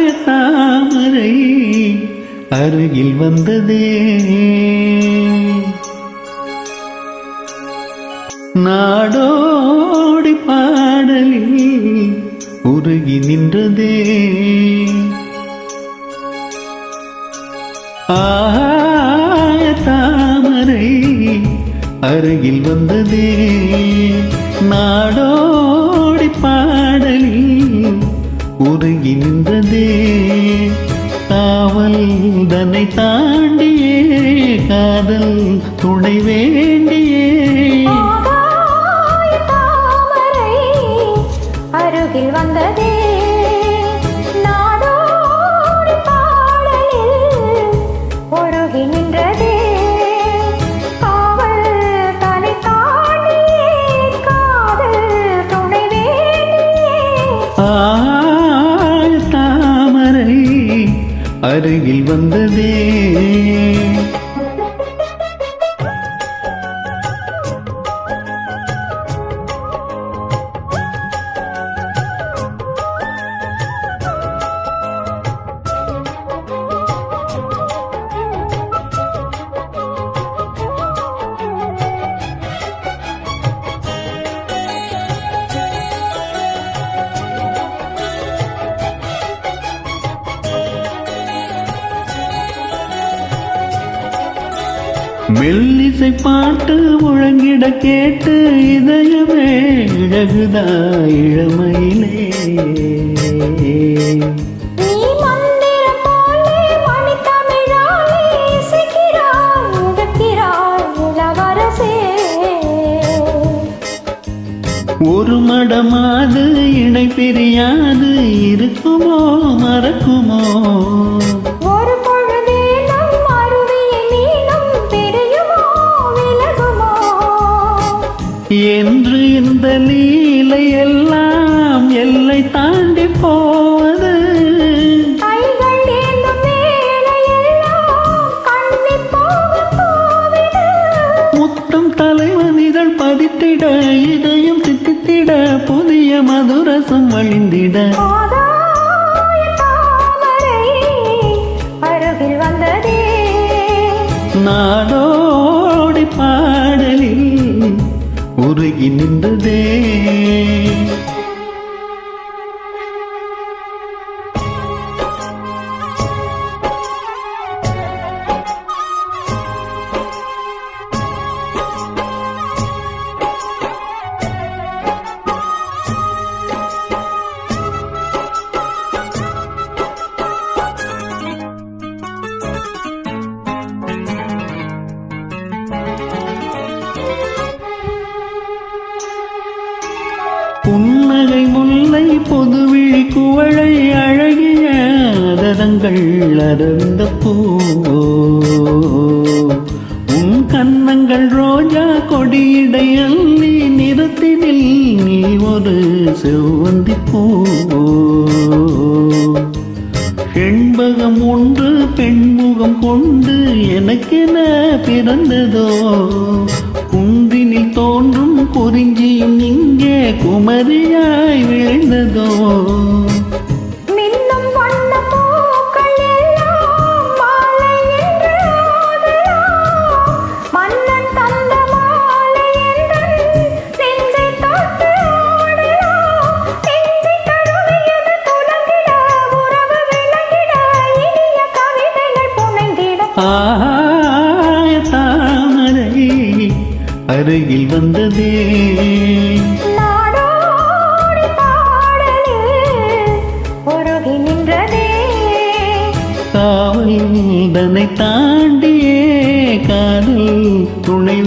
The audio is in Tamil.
தாமரை அருகில் வந்ததே, நாடோடி பாடலில் உருகி நின்றதே. தாமரை அருகில் வந்ததே, நாடோடி பாடலில் உருகி நின்றதே. காவல் தன்னை தாண்டியே காதல் துணை வேண்டியே, தாமரை அருகில் வந்ததே, நாடோடி பாடலில் உருகி நின்றதே. காவல் தன்னை தாண்டியே காதல் துணை வேண்டியே, தாமரை அருகில் வந்ததே. மெல்லிசை பாட்டு முழங்கிட கேட்டு இதயமே இழகுதா இளமையிலே. ஒரு மடமாது இணை பிரியாது இருக்குமோ மறக்குமோ, என்று இந்த லீலை எல்லாம் எல்லை தாண்டி போவது. முத்தம் தலைவனிதழ் பதித்திட இதயம் தித்தித்திட புதிய மதுரசம் வழிந்திட, அருகில் வந்ததே, நாடோடி பாடலில் உருகி நின்றதே. புன்னகை முல்லை பொதுவிழி குவளை அழகிய அதரங்கள் அருந்த பூ, உன் கன்னங்கள் ரோஜா கொடியிடை அள்ளி நிறத்தினில் நீ ஒரு செவ்வந்தி பூ. செண்பகம் ஒன்று பெண்முகம் கொண்டு எனக்கென பிறந்ததோ, குன்றினில் தோன்றும் குறிஞ்சியும் இங்கே குமரியாய் விளைந்ததோ. தாமரை அருகில் வந்ததே, நாடோடி பாடலில் உருகி நின்றதே. காவல் தன்னை தாண்டியே காதல் துணை